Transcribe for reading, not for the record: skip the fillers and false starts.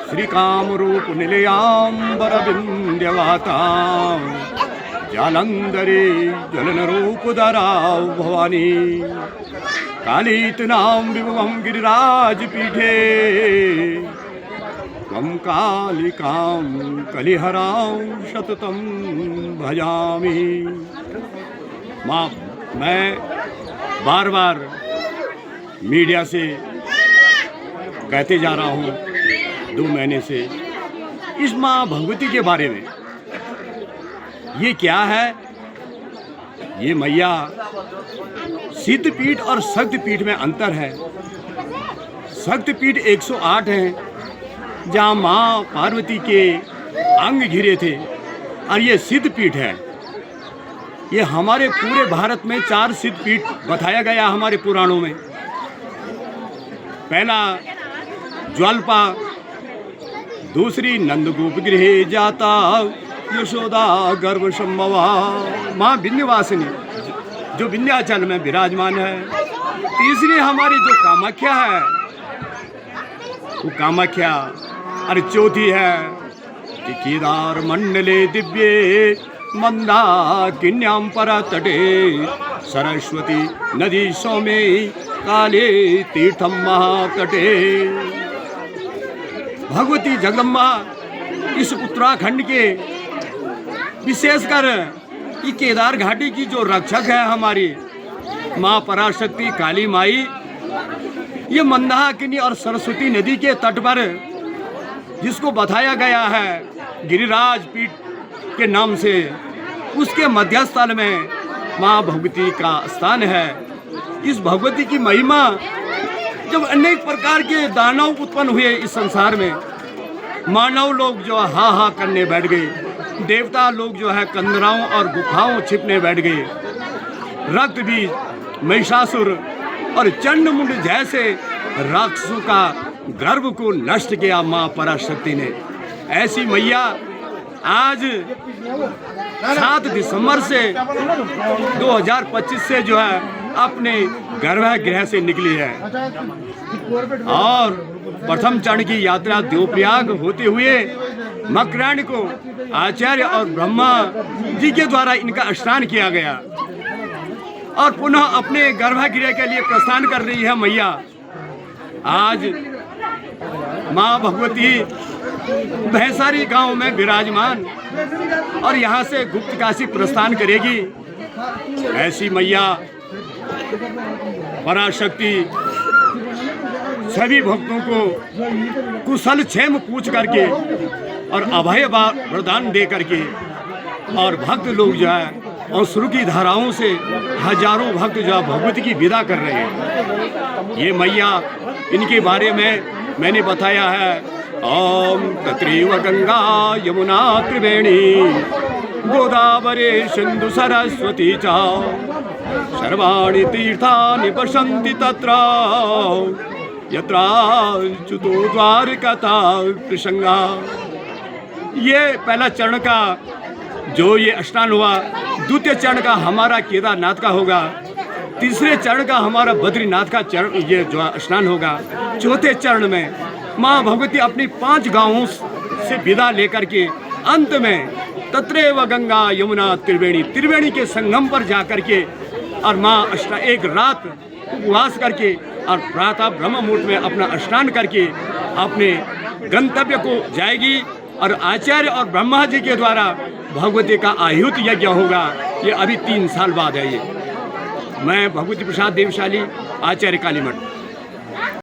श्रीकामरूप निलयाम्बरविन्द्यवातां जालंधरे ज्वलनरूपधरां भवानी कालीतनां विभवं गिरिराजपीठे त्वं कालिकां कलिहरां सततं भजामि। माँ, मैं बार बार मीडिया से कहते जा रहा हूँ 2 महीने से इस माँ भगवती के बारे में। ये क्या है? ये मैया सिद्धपीठ और शक्तिपीठ में अंतर है। शक्तिपीठ 108 है जहाँ माँ पार्वती के अंग घिरे थे, और ये सिद्धपीठ है। ये हमारे पूरे भारत में 4 सिद्धपीठ बताया गया हमारे पुराणों में। पहला ज्वालपा, दूसरी नंदगोप गृहे जाता यशोदा गर्भ संभवा माँ विंध्यवासिनी जो विंध्याचल में विराजमान है। तीसरी हमारी जो कामाख्या है वो कामाख्या, और चौथी है कि केदार मंडले दिव्ये मंदाकिन्यां परतटे सरस्वती नदी सौमे काले तीर्थम महातटे। भगवती जगदम्बा इस उत्तराखंड के विशेषकर ये केदार घाटी की जो रक्षक है हमारी माँ पराशक्ति काली माई, ये मंदाकिनी और सरस्वती नदी के तट पर जिसको बताया गया है गिरिराज पीठ के नाम से, उसके मध्यस्थल में माँ भगवती का स्थान है। इस भगवती की महिमा, जब अनेक प्रकार के दानव उत्पन्न हुए इस संसार में, मानव लोग जो हा हा करने बैठ गए, देवता लोग जो है कंदराओं और गुफाओं छिपने बैठ गए, रक्त बीज, महिषासुर और चंडमुंड जैसे राक्षसों का गर्भ को नष्ट किया माँ पराशक्ति ने। ऐसी मैया आज 7 दिसंबर से 2025 से जो है अपने गर्भगृह से निकली है, और प्रथम चरण की यात्रा देवप्रयाग होते हुए मकराणी को आचार्य और ब्रह्मा जी के द्वारा इनका स्नान किया गया, और पुनः अपने गर्भगृह के लिए प्रस्थान कर रही है मैया। आज माँ भगवती भैंसारी गांव में विराजमान, और यहाँ से गुप्त काशी प्रस्थान करेगी। ऐसी मैया पराशक्ति सभी भक्तों को कुशल क्षेम पूछ करके और अभय वरदान दे करके, और भक्त लोग जो है अश्रु की धाराओं से हजारों भक्त जो भगवती की विदा कर रहे हैं। ये मैया, इनके बारे में मैंने बताया है। ओम तत्रैव गंगा यमुना त्रिवेणी गोदावरी सिंधु सरस्वती च सर्वाणि तीर्थानि पश्यन्ति तत्र यत्राच्युतो द्वारकाता कृष्णा। ये पहला चरण का जो ये स्नान हुआ, द्वितीय चरण का हमारा केदारनाथ का होगा, तीसरे चरण का हमारा बद्रीनाथ का चरण ये जो स्नान होगा। चौथे चरण में माँ भगवती अपनी 5 गांवों से विदा लेकर के अंत में तत्रैव गंगा यमुना त्रिवेणी के संगम पर जाकर के, और माँ एक रात उपवास करके और प्रातः ब्रह्म मुहूर्त में अपना स्नान करके अपने गंतव्य को जाएगी, और आचार्य और ब्रह्मा जी के द्वारा भगवती का आयुत यज्ञ होगा। ये अभी 3 साल बाद है। ये मैं भगवती प्रसाद देवशाली, आचार्य कालीमठ।